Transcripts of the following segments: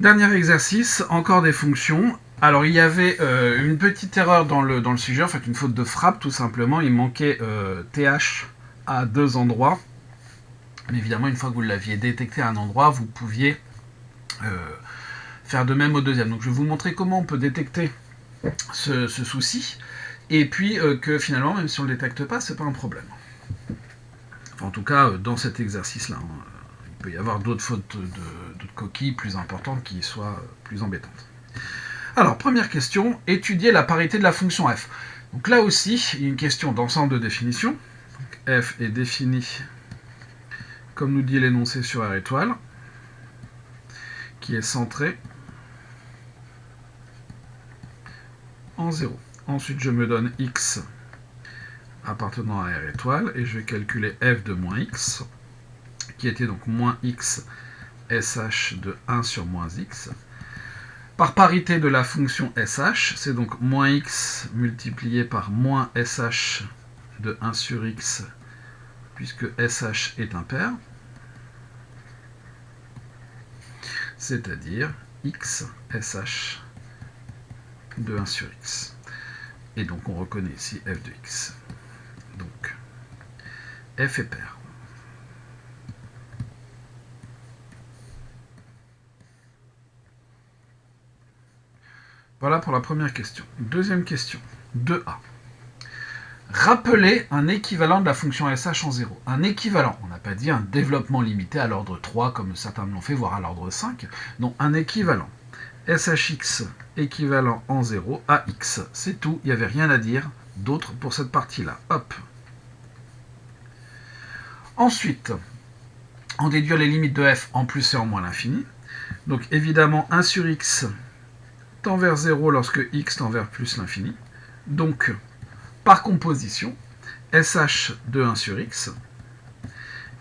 Dernier exercice, encore des fonctions. Alors il y avait une petite erreur dans le sujet, en fait une faute de frappe tout simplement. Il manquait TH à 2 endroits. Mais évidemment, une fois que vous l'aviez détecté à un endroit, vous pouviez faire de même au deuxième. Donc je vais vous montrer comment on peut détecter ce souci. Et puis que finalement, même si on ne le détecte pas, c'est pas un problème. Enfin, en tout cas, dans cet exercice-là. Il peut y avoir d'autres fautes de coquilles plus importantes qui soient plus embêtantes. Alors, première question, étudier la parité de la fonction f. Donc là aussi, il y a une question d'ensemble de définition. Donc, f est défini, comme nous dit l'énoncé sur R étoile, qui est centré en 0. Ensuite, je me donne x appartenant à R étoile, et je vais calculer f de moins x, qui était donc moins x sh de 1 sur moins x. Par parité de la fonction sh, c'est donc moins x multiplié par moins sh de 1 sur x, puisque sh est impair, c'est-à-dire x sh de 1 sur x. Et donc on reconnaît ici f de x. Donc f est pair. Voilà pour la première question. Deuxième question, 2a. Rappeler un équivalent de la fonction sh en 0. Un équivalent, on n'a pas dit un développement limité à l'ordre 3 comme certains l'ont fait, voire à l'ordre 5. Non, un équivalent. shx équivalent en 0 à x. C'est tout, il n'y avait rien à dire d'autre pour cette partie-là. Hop. Ensuite, on déduit les limites de f en plus et en moins l'infini. Donc évidemment, 1 sur x tend vers 0 lorsque x tend vers plus l'infini. Donc, par composition, sh de 1 sur x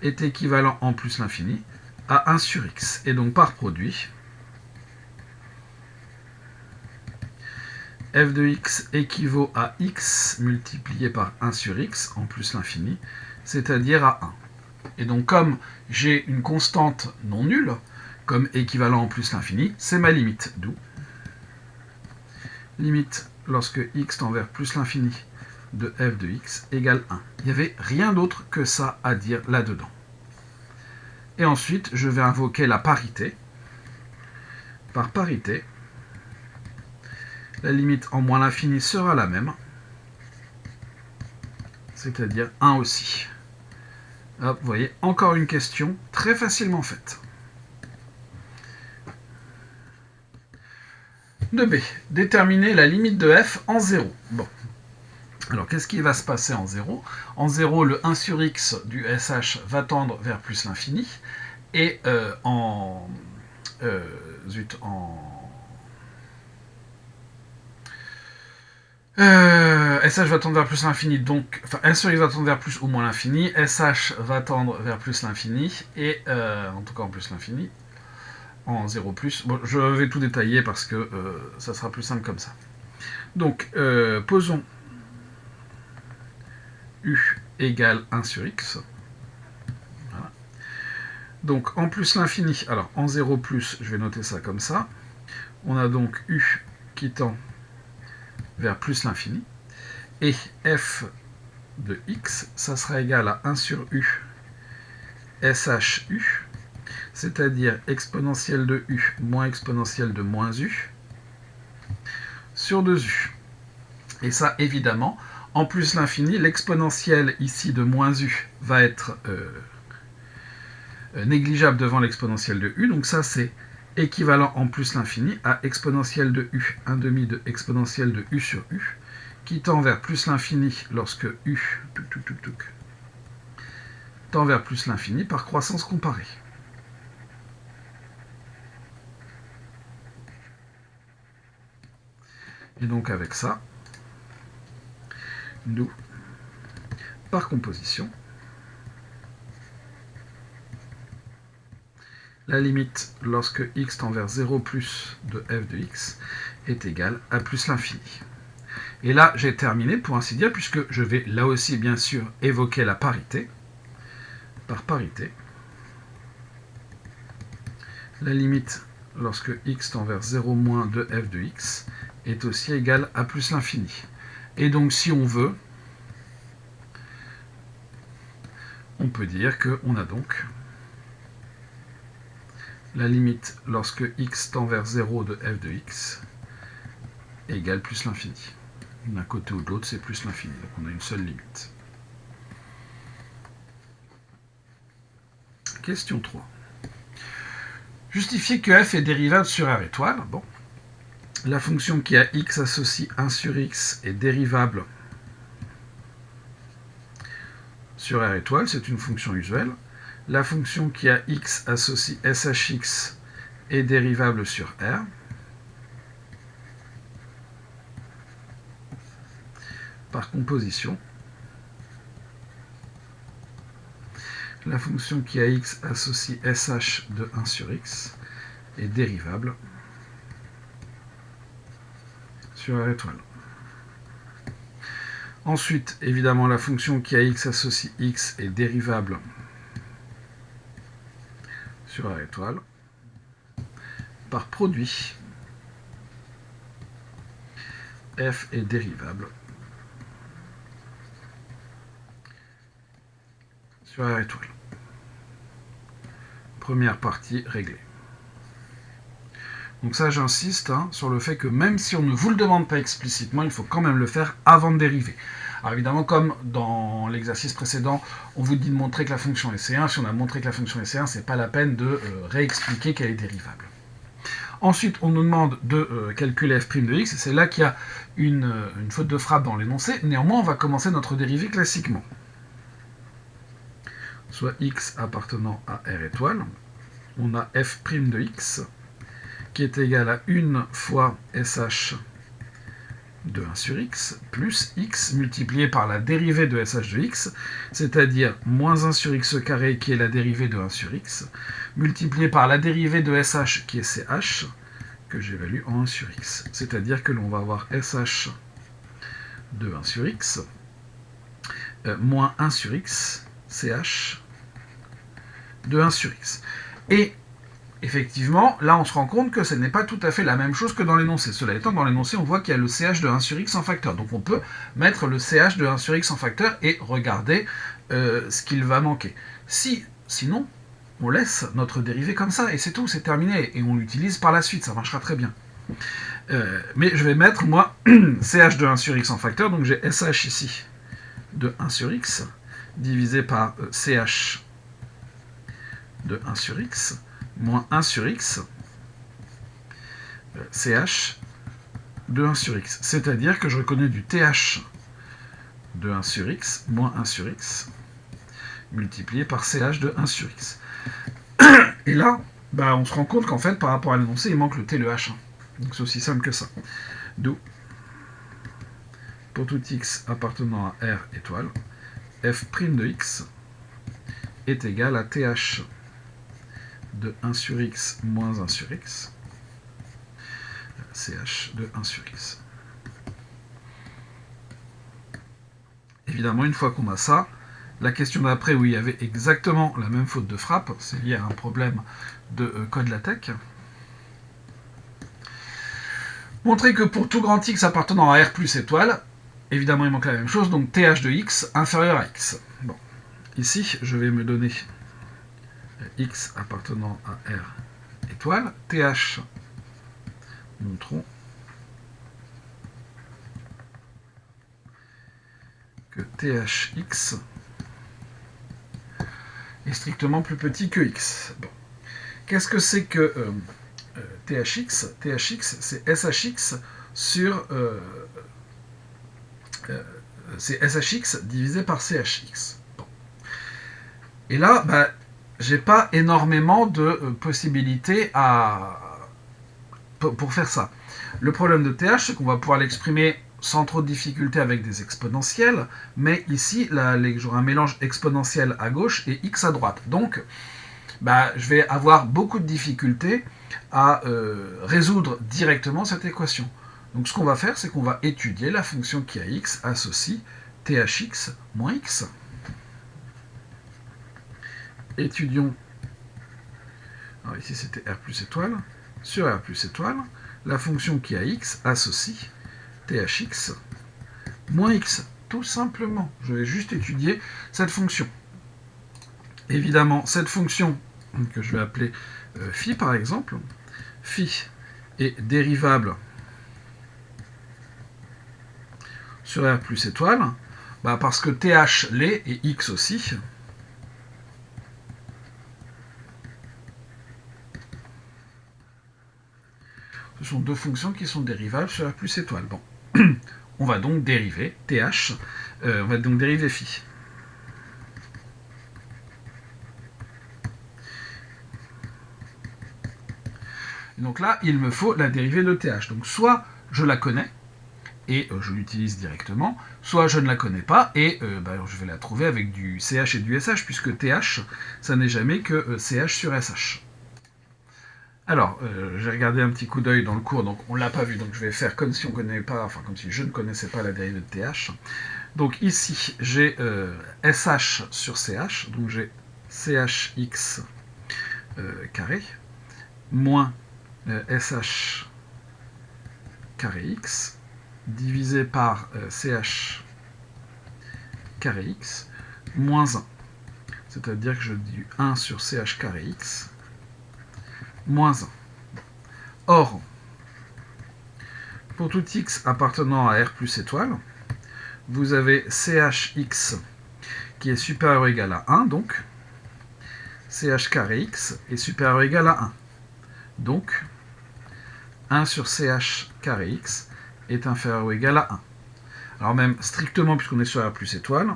est équivalent en plus l'infini à 1 sur x. Et donc par produit, f de x équivaut à x multiplié par 1 sur x en plus l'infini, c'est-à-dire à 1. Et donc comme j'ai une constante non nulle, comme équivalent en plus l'infini, c'est ma limite, d'où limite lorsque x tend vers plus l'infini de f de x égale 1. Il n'y avait rien d'autre que ça à dire là-dedans. Et ensuite, je vais invoquer la parité. Par parité, la limite en moins l'infini sera la même, c'est-à-dire 1 aussi. Hop, vous voyez, encore une question très facilement faite. 2b, déterminer la limite de f en 0. Bon, alors qu'est-ce qui va se passer en 0 ? En 0, le 1 sur x du sh va tendre vers plus l'infini, et SH va tendre vers plus l'infini, donc, enfin, 1 sur x va tendre vers plus ou moins l'infini, SH va tendre vers plus l'infini, et en tout cas en plus l'infini, en 0 plus. Bon, je vais tout détailler parce que ça sera plus simple comme ça. Donc, posons U égale 1 sur x. Voilà. Donc, en plus l'infini, alors en 0 plus, je vais noter ça comme ça. On a donc U qui tend vers plus l'infini. Et f de x, ça sera égal à 1 sur u SHU, c'est-à-dire exponentielle de u moins exponentielle de moins u sur 2u. Et ça, évidemment, en plus l'infini, l'exponentielle ici de moins u va être négligeable devant l'exponentielle de u, donc ça c'est équivalent en plus l'infini à exponentielle de u, 1 demi de exponentielle de u sur u, qui tend vers plus l'infini lorsque u tend vers plus l'infini par croissance comparée. Et donc avec ça, nous, par composition, la limite lorsque x tend vers 0 plus de f de x est égale à plus l'infini. Et là, j'ai terminé, pour ainsi dire, puisque je vais là aussi, bien sûr, évoquer la parité. Par parité, la limite lorsque x tend vers 0 moins de f de x est aussi égal à plus l'infini. Et donc si on veut, on peut dire qu'on a donc la limite lorsque x tend vers 0 de f de x égale plus l'infini. D'un côté ou de l'autre, c'est plus l'infini. Donc on a une seule limite. Question 3. Justifier que f est dérivable sur R étoile. Bon. La fonction qui a x associe 1 sur x est dérivable sur R étoile, c'est une fonction usuelle. La fonction qui a x associe shx est dérivable sur R. Par composition, la fonction qui a x associe sh de 1 sur x est dérivable sur R étoile. Ensuite, évidemment, la fonction qui a x associe x est dérivable sur R étoile. Par produit, f est dérivable sur R étoile. Première partie réglée. Donc ça, j'insiste sur le fait que même si on ne vous le demande pas explicitement, il faut quand même le faire avant de dériver. Alors évidemment, comme dans l'exercice précédent, on vous dit de montrer que la fonction est C1. Si on a montré que la fonction est C1, c'est pas la peine de réexpliquer qu'elle est dérivable. Ensuite, on nous demande de calculer f' de x, et c'est là qu'il y a une faute de frappe dans l'énoncé. Néanmoins, on va commencer notre dérivée classiquement. Soit x appartenant à R étoile, on a f' de x, qui est égal à 1 fois sh de 1 sur x, plus x multiplié par la dérivée de sh de x, c'est-à-dire moins 1 sur x carré, qui est la dérivée de 1 sur x, multiplié par la dérivée de sh, qui est ch, que j'évalue en 1 sur x. C'est-à-dire que l'on va avoir sh de 1 sur x, moins 1 sur x, ch de 1 sur x. Et effectivement, là on se rend compte que ce n'est pas tout à fait la même chose que dans l'énoncé. Cela étant, dans l'énoncé, on voit qu'il y a le ch de 1 sur x en facteur. Donc on peut mettre le ch de 1 sur x en facteur et regarder ce qu'il va manquer. Sinon, on laisse notre dérivée comme ça, et c'est tout, c'est terminé. Et on l'utilise par la suite, ça marchera très bien. Mais je vais mettre, moi, ch de 1 sur x en facteur, donc j'ai sh ici de 1 sur x, divisé par ch de 1 sur x, moins 1 sur x, ch de 1 sur x. C'est-à-dire que je reconnais du th de 1 sur x, moins 1 sur x, multiplié par ch de 1 sur x. Et là, on se rend compte qu'en fait, par rapport à l'énoncé, il manque le t, le h. Donc c'est aussi simple que ça. D'où, pour tout x appartenant à R étoile, f' de x est égal à th de 1 sur x moins 1 sur x, ch de 1 sur x. Évidemment, une fois qu'on a ça, la question d'après, où il y avait exactement la même faute de frappe, c'est lié à un problème de code LaTeX. Montrer que pour tout grand x appartenant à R plus étoile, évidemment il manque la même chose, donc th de x inférieur à x. Bon. Ici, je vais me donner x appartenant à R étoile, th, montrons que thx est strictement plus petit que x. Bon. Qu'est-ce que c'est que thx? Thx, c'est shx sur... c'est shx divisé par chx. Bon. Et là, j'ai pas énormément de possibilités pour faire ça. Le problème de th, c'est qu'on va pouvoir l'exprimer sans trop de difficulté avec des exponentielles, mais ici, j'aurai un mélange exponentiel à gauche et x à droite. Donc, je vais avoir beaucoup de difficultés à résoudre directement cette équation. Donc ce qu'on va faire, c'est qu'on va étudier la fonction qui a x associe thx moins x. Étudions, alors ici c'était R plus étoile, sur R plus étoile, la fonction qui a x associe thx moins x, tout simplement. Je vais juste étudier cette fonction. Évidemment, cette fonction, que je vais appeler phi par exemple, phi est dérivable sur R plus étoile, parce que th l'est et x aussi. Ce sont deux fonctions qui sont dérivables sur R plus étoile. Bon, on va donc dériver th, on va donc dériver phi. Et donc là, il me faut la dérivée de th. Donc soit je la connais, et je l'utilise directement, soit je ne la connais pas, et je vais la trouver avec du ch et du sh, puisque th, ça n'est jamais que ch sur sh. Alors, j'ai regardé un petit coup d'œil dans le cours, donc on ne l'a pas vu, donc je vais faire comme si on connaît pas, enfin comme si je ne connaissais pas la dérivée de th. Donc ici, j'ai sh sur ch, donc j'ai chx carré, moins sh carré x, divisé par ch carré x, moins 1. C'est-à-dire que je dis 1 sur ch carré x, moins 1. Or, pour tout x appartenant à R plus étoile, vous avez chx qui est supérieur ou égal à 1, donc ch carré x est supérieur ou égal à 1. Donc, 1 sur ch carré x est inférieur ou égal à 1. Alors même strictement, puisqu'on est sur R plus étoile,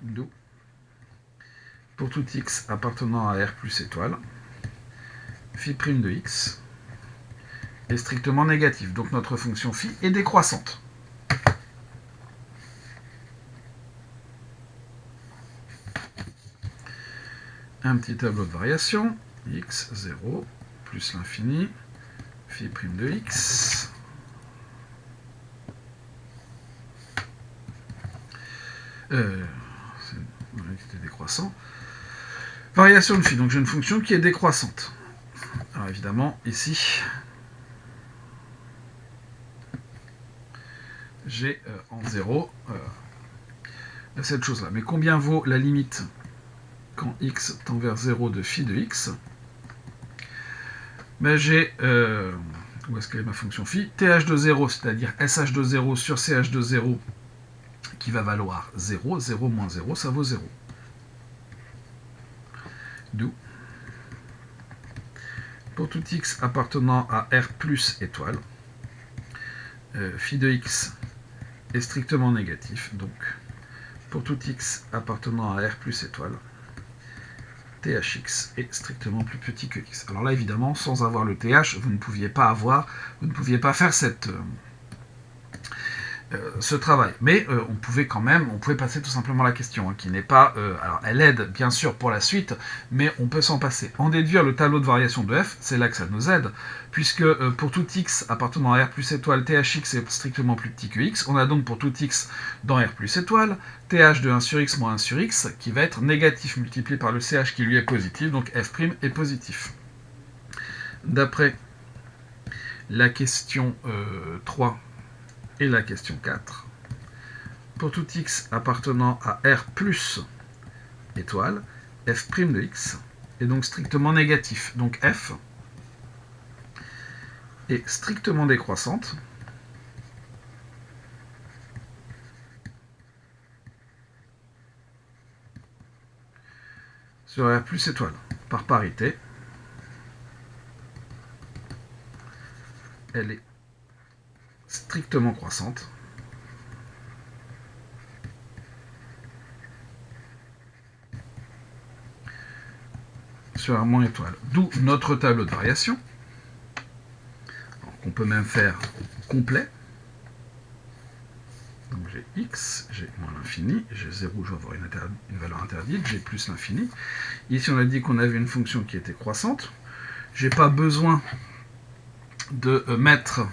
d'où, pour tout x appartenant à R plus étoile, phi' de x est strictement négatif. Donc notre fonction phi est décroissante. Un petit tableau de variation, x, 0, plus l'infini, phi' de x. C'était décroissant. Variation de phi, donc j'ai une fonction qui est décroissante. Alors évidemment, ici, j'ai en 0 cette chose-là. Mais combien vaut la limite quand x tend vers 0 de phi de x? J'ai, où est-ce qu'elle est ma fonction phi? th de 0, c'est-à-dire sh de 0 sur ch de 0, qui va valoir 0. 0 moins 0, ça vaut 0. D'où, pour tout x appartenant à R plus étoile, phi de x est strictement négatif. Donc, pour tout x appartenant à R plus étoile, thx est strictement plus petit que x. Alors là, évidemment, sans avoir le th, vous ne pouviez pas faire ce travail. Mais on pouvait passer tout simplement la question, qui n'est pas... alors, elle aide, bien sûr, pour la suite, mais on peut s'en passer. En déduire le tableau de variation de f, c'est là que ça nous aide, puisque pour tout x appartenant à R plus étoile, thx est strictement plus petit que x. On a donc pour tout x dans R plus étoile, th de 1 sur x moins 1 sur x, qui va être négatif multiplié par le ch qui lui est positif, donc f' est positif. D'après la question 3, et la question 4, pour tout x appartenant à R plus étoile, f' de x est donc strictement négatif. Donc f est strictement décroissante sur R plus étoile. Par parité, elle est strictement croissante sur R moins étoile. D'où notre tableau de variation, qu'on peut même faire complet. Donc j'ai x, j'ai moins l'infini, j'ai 0, je vais avoir une valeur interdite, j'ai plus l'infini. Ici on a dit qu'on avait une fonction qui était croissante. J'ai pas besoin de mettre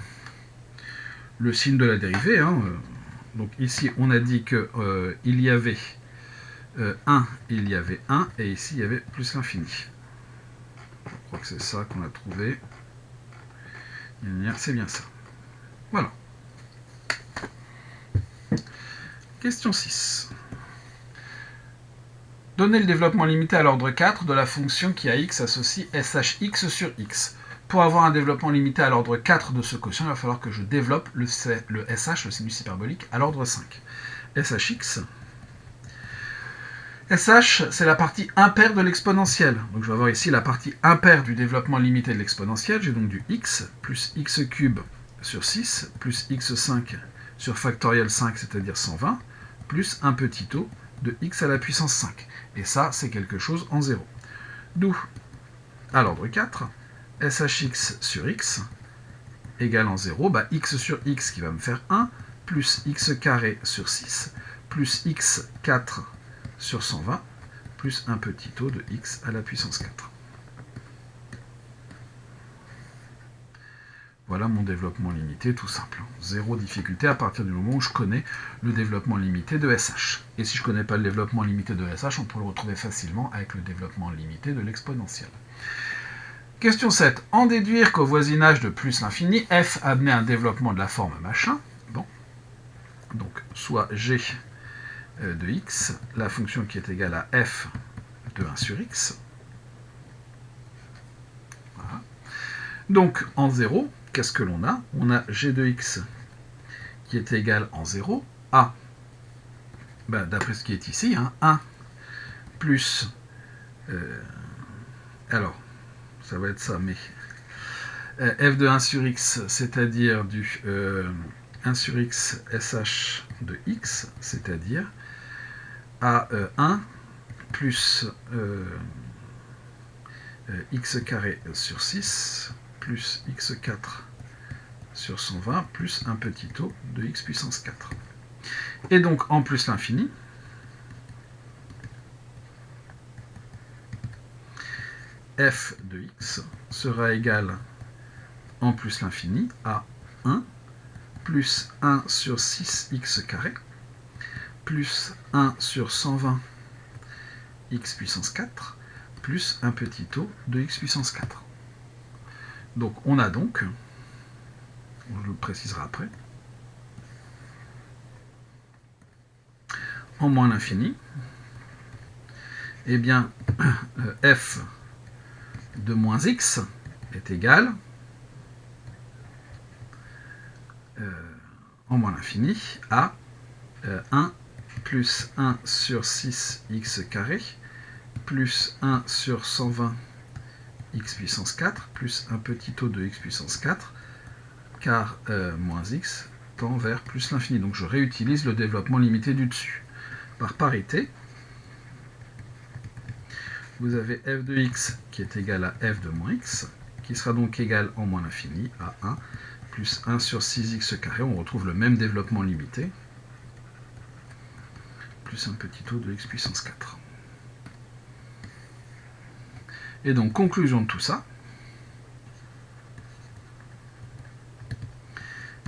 le signe de la dérivée. Donc ici on a dit qu'il y avait 1, il y avait 1, et ici, il y avait plus l'infini. Je crois que c'est ça qu'on a trouvé. C'est bien ça. Voilà. Question 6. Donnez le développement limité à l'ordre 4 de la fonction qui à x associe shx sur x. Pour avoir un développement limité à l'ordre 4 de ce quotient, il va falloir que je développe le sh, le sinus hyperbolique, à l'ordre 5. shx. sh, c'est la partie impaire de l'exponentielle. Donc je vais avoir ici la partie impaire du développement limité de l'exponentielle. J'ai donc du x plus x cube sur 6 plus x5 sur factoriel 5, c'est-à-dire 120, plus un petit o de x à la puissance 5. Et ça, c'est quelque chose en 0. D'où, à l'ordre 4, shx sur x égale en 0, x sur x qui va me faire 1, plus x carré sur 6, plus x4 sur 120, plus un petit o de x à la puissance 4. Voilà mon développement limité, tout simple. Zéro difficulté à partir du moment où je connais le développement limité de SH. Et si je ne connais pas le développement limité de SH, on peut le retrouver facilement avec le développement limité de l'exponentielle. Question 7. En déduire qu'au voisinage de plus l'infini, f admet un développement de la forme machin. Bon. Donc, soit g de x, la fonction qui est égale à f de 1 sur x. Voilà. Donc, en 0, qu'est-ce que l'on a? On a g de x qui est égal en 0 à, d'après ce qui est ici, 1 plus, alors, ça va être ça, mais f de 1 sur x, c'est-à-dire du 1 sur x sh de x, c'est-à-dire à 1 plus x carré sur 6 plus x4 sur 120 plus un petit o de x puissance 4. Et donc en plus l'infini, f de x sera égal en plus l'infini à 1 plus 1 sur 6x carré plus 1 sur 120 x puissance 4 plus un petit o de x puissance 4. Donc on a donc, je le préciserai après, en moins l'infini, eh bien f de moins x est égal en moins l'infini à 1 plus 1 sur 6x carré plus 1 sur 120 x puissance 4 plus un petit o de x puissance 4 car moins x tend vers plus l'infini. Donc je réutilise le développement limité du dessus. Par parité, vous avez f de x qui est égal à f de moins x, qui sera donc égal en moins l'infini à 1 plus 1 sur 6x carré. On retrouve le même développement limité, plus un petit o de x puissance 4. Et donc, conclusion de tout ça,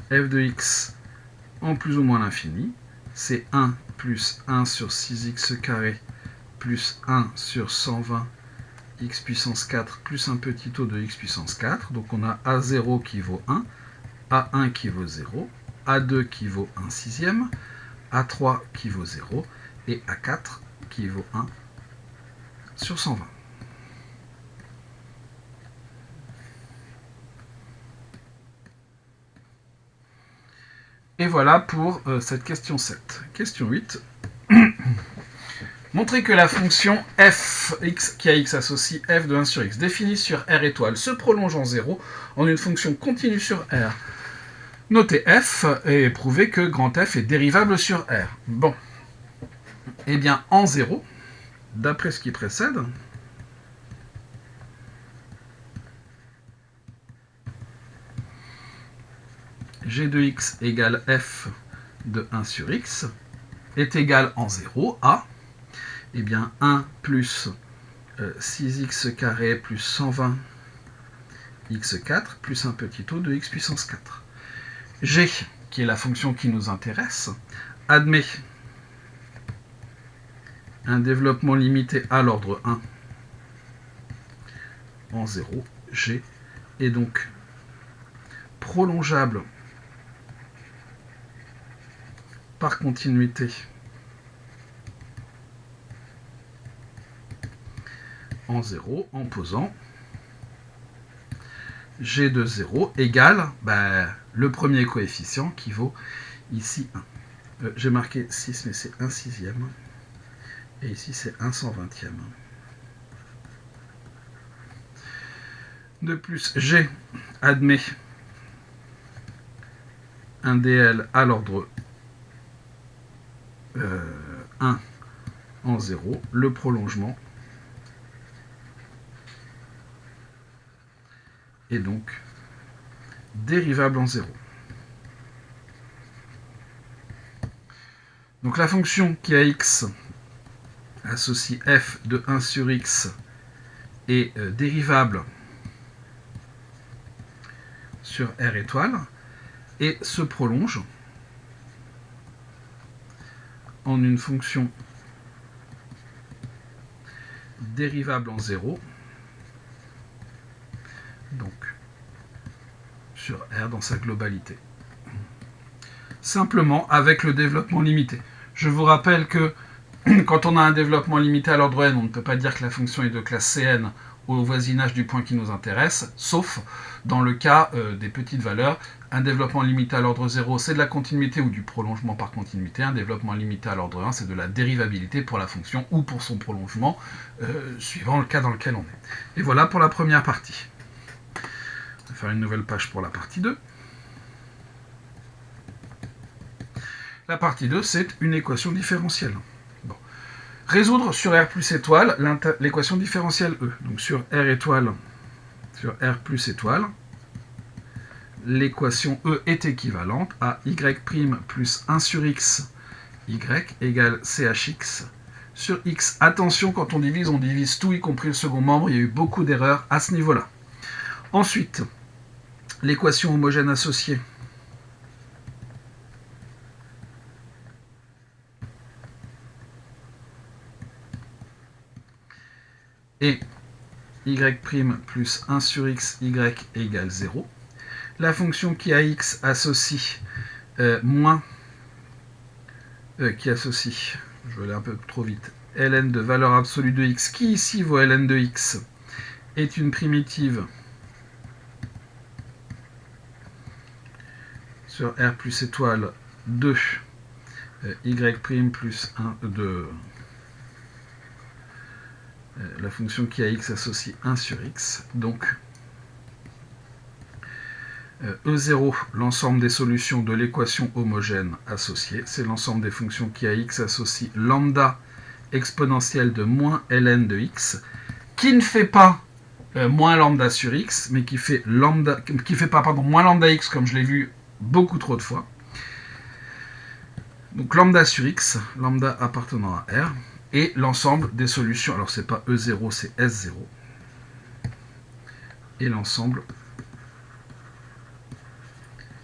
f de x en plus ou moins l'infini, c'est 1 plus 1 sur 6x carré plus 1 sur 120 x puissance 4 plus un petit o de x puissance 4. Donc on a A0 qui vaut 1, A1 qui vaut 0, A2 qui vaut 1 sixième, A3 qui vaut 0 et A4 qui vaut 1 sur 120. Et voilà pour cette question 7. Question 8. Montrez que la fonction f x qui a x associe f de 1 sur x définie sur R étoile se prolonge en 0 en une fonction continue sur R. Notez f et prouvez que grand F est dérivable sur R. Bon. Eh bien, en 0, d'après ce qui précède, g de x égale f de 1 sur x est égal en 0 à, eh bien, 1 plus 6x carré plus 120 x4 plus un petit o de x puissance 4. G, qui est la fonction qui nous intéresse, admet un développement limité à l'ordre 1 en 0, G, est donc prolongeable par continuité en 0 en posant G de 0 égale le premier coefficient qui vaut ici 1. J'ai marqué 6, mais c'est 1 sixième. Et ici, c'est 1 120e. De plus, G admet un DL à l'ordre 1 en 0. Le prolongement est donc dérivable en 0. Donc la fonction qui a x associe f de 1 sur x est dérivable sur R étoile et se prolonge en une fonction dérivable en 0, donc sur R dans sa globalité. Simplement avec le développement limité. Je vous rappelle que quand on a un développement limité à l'ordre n, on ne peut pas dire que la fonction est de classe Cn au voisinage du point qui nous intéresse, sauf dans le cas des petites valeurs. Un développement limité à l'ordre 0, c'est de la continuité ou du prolongement par continuité. Un développement limité à l'ordre 1, c'est de la dérivabilité pour la fonction ou pour son prolongement, suivant le cas dans lequel on est. Et voilà pour la première partie. On va faire une nouvelle page pour la partie 2. La partie 2, c'est une équation différentielle. Bon. Résoudre sur R plus étoile l'équation différentielle E. Donc sur R étoile, sur R plus étoile, l'équation E est équivalente à y' plus 1 sur x, y égale chx sur x. Attention, quand on divise tout, y compris le second membre. Il y a eu beaucoup d'erreurs à ce niveau-là. Ensuite, l'équation homogène associée. Et y' plus 1 sur x, y égale 0. La fonction qui a x associe qui associe, je vais aller un peu trop vite, ln de valeur absolue de x, qui ici vaut ln de x, est une primitive sur R plus étoile de y' plus 1 de la fonction qui a x associe 1 sur x, donc E0, l'ensemble des solutions de l'équation homogène associée, c'est l'ensemble des fonctions qui a x associe lambda exponentielle de moins ln de x, qui ne fait pas moins lambda sur x, mais qui fait moins lambda x, comme je l'ai vu beaucoup trop de fois. Donc lambda sur x, lambda appartenant à R, et l'ensemble des solutions, alors c'est pas E0, c'est S0, et l'ensemble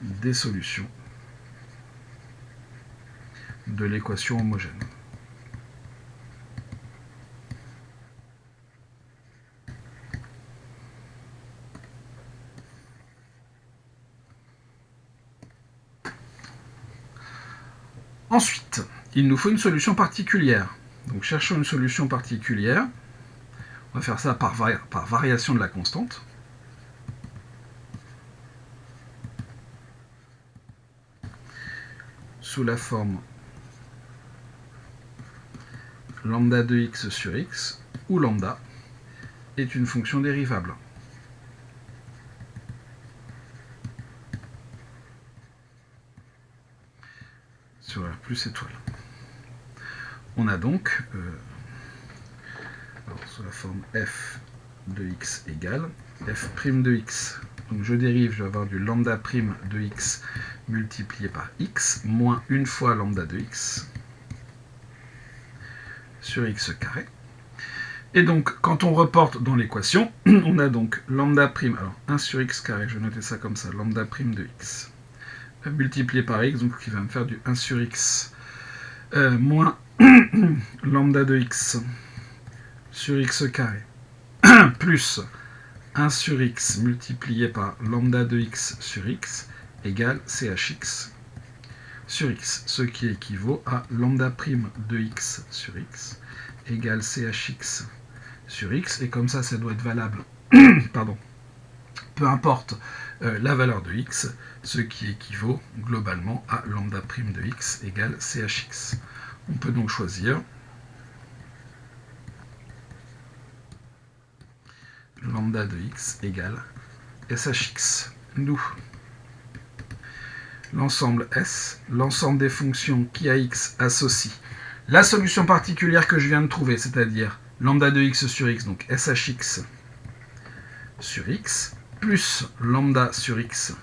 des solutions de l'équation homogène. Ensuite, il nous faut une solution particulière. Donc cherchons une solution particulière. On va faire ça par variation de la constante. Sous la forme lambda de x sur x, où lambda est une fonction dérivable. Sur R plus étoile. On a donc, sous la forme f de x égale f' de x. Donc je dérive, je vais avoir du lambda' de x multiplié par x, moins une fois lambda de x, sur x carré. Et donc, quand on reporte dans l'équation, on a donc lambda', alors 1 sur x carré, je vais noter ça comme ça, lambda' de x, multiplié par x, donc qui va me faire du 1 sur x, moins lambda de x sur x carré plus 1 sur x multiplié par lambda de x sur x égale chx sur x, ce qui équivaut à lambda prime de x sur x égale chx sur x, et comme ça doit être valable, pardon, peu importe la valeur de x, ce qui équivaut globalement à lambda prime de x égale chx. On peut donc choisir lambda de x égale shx. Nous, l'ensemble S, l'ensemble des fonctions qui à x associe la solution particulière que je viens de trouver, c'est-à-dire lambda de x sur x, donc shx sur x, plus lambda sur x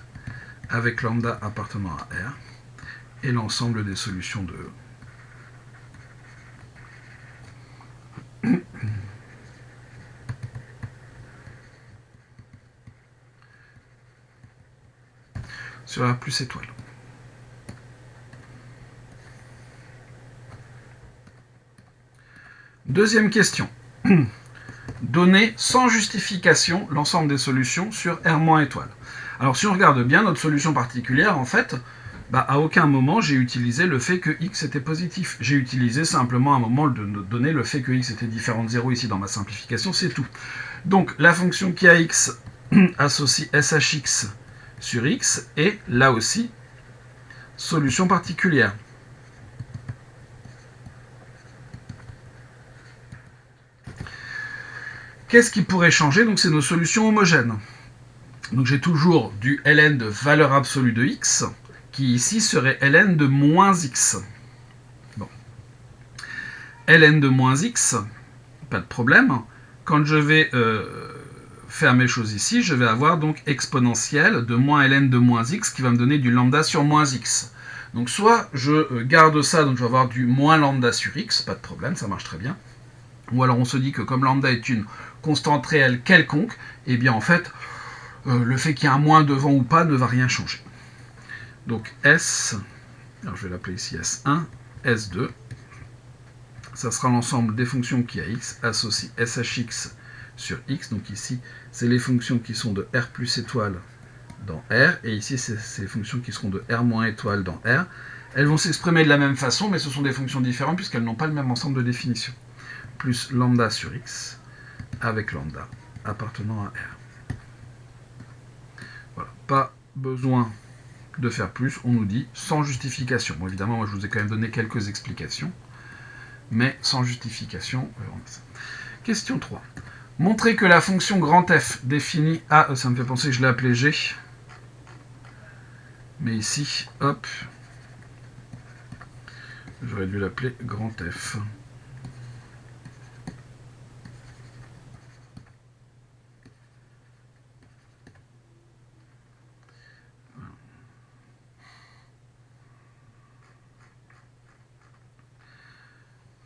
avec lambda appartenant à R, et l'ensemble des solutions de E. Sur R plus étoile. Deuxième question. Donner sans justification l'ensemble des solutions sur R- étoile. Alors si on regarde bien notre solution particulière, en fait, à aucun moment j'ai utilisé le fait que x était positif. J'ai utilisé simplement à un moment de donner le fait que x était différent de 0 ici dans ma simplification, c'est tout. Donc la fonction qui à x associe shx sur x est là aussi solution particulière. Qu'est-ce qui pourrait changer? Donc c'est nos solutions homogènes. Donc j'ai toujours du ln de valeur absolue de x, qui ici serait ln de moins x. Bon. Ln de moins x, pas de problème. Quand je vais faire mes choses ici, je vais avoir donc exponentielle de moins ln de moins x, qui va me donner du lambda sur moins x. Donc soit je garde ça, donc je vais avoir du moins lambda sur x, pas de problème, ça marche très bien. Ou alors on se dit que comme lambda est une constante réelle quelconque, et bien en fait, le fait qu'il y ait un moins devant ou pas ne va rien changer. Donc S, alors je vais l'appeler ici S1, S2, ça sera l'ensemble des fonctions qui à x associe shx sur x, donc ici c'est les fonctions qui sont de R plus étoile dans R, et ici c'est les fonctions qui seront de R moins étoile dans R. Elles vont s'exprimer de la même façon, mais ce sont des fonctions différentes puisqu'elles n'ont pas le même ensemble de définitions. Plus lambda sur x avec lambda appartenant à R. Voilà, pas besoin de faire plus, on nous dit sans justification. Bon, évidemment, moi je vous ai quand même donné quelques explications, mais sans justification. Question 3. Montrer que la fonction grand F définie A, ça me fait penser que je l'ai appelé G, mais ici, hop, j'aurais dû l'appeler grand F.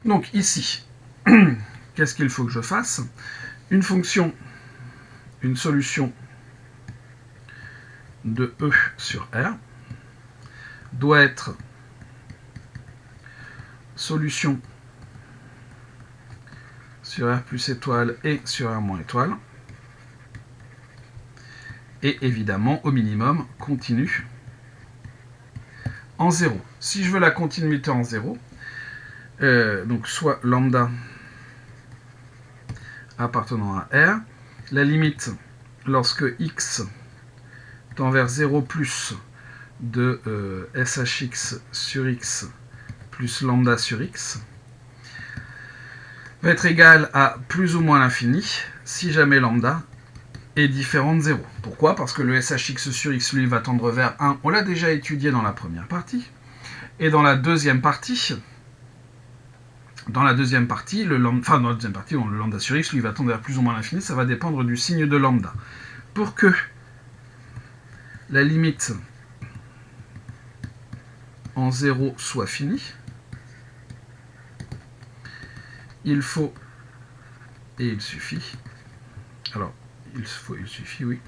Donc ici, qu'est-ce qu'il faut que je fasse? Une fonction, une solution de E sur R doit être solution sur R plus étoile et sur R moins étoile, et évidemment, au minimum, continue en 0. Si je veux la continuité en 0, donc soit lambda appartenant à R, la limite lorsque x tend vers 0 plus de shx sur x plus lambda sur x va être égale à plus ou moins l'infini si jamais lambda est différent de 0. Pourquoi? Parce que le shx sur x, lui, va tendre vers 1. On l'a déjà étudié dans la première partie. Et dans la deuxième partie, le lambda sur x, lui, va tendre vers plus ou moins l'infini. Ça va dépendre du signe de lambda. Pour que la limite en 0 soit finie, il faut, et il suffit, alors, il suffit, oui,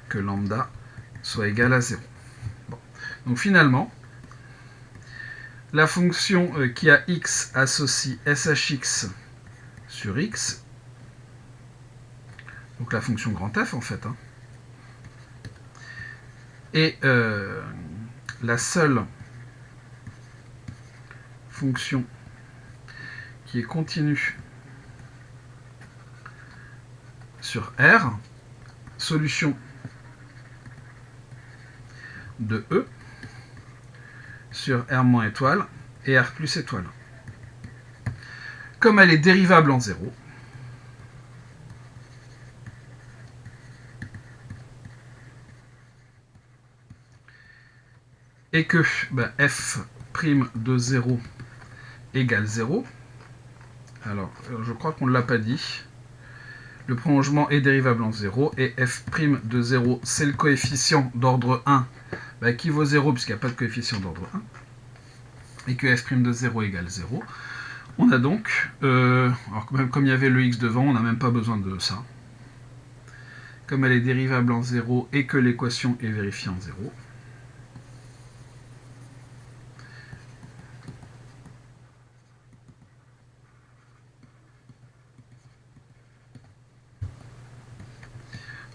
que lambda soit égal à 0. Bon. Donc finalement, la fonction qui a x associe shx sur x, donc la fonction grand F en fait, hein. Et la seule fonction qui est continue sur R, solution de E sur R- étoile et R plus étoile. Comme elle est dérivable en 0, et que f' de 0 égale 0, alors je crois qu'on ne l'a pas dit, le prolongement est dérivable en 0, et f' de 0, c'est le coefficient d'ordre 1 qui vaut 0 puisqu'il n'y a pas de coefficient d'ordre 1, et que f' de 0 égale 0. On a donc, alors même comme il y avait le x devant, on n'a même pas besoin de ça. Comme elle est dérivable en 0 et que l'équation est vérifiée en 0,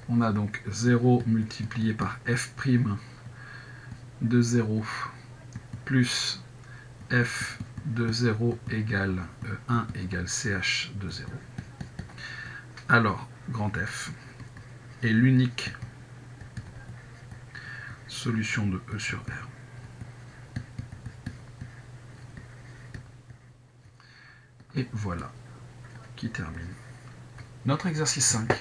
on a donc 0 multiplié par f' de 0 plus f de 0 égale 1 égale ch de 0. Alors, grand F est l'unique solution de E sur R. Et voilà qui termine notre exercice 5.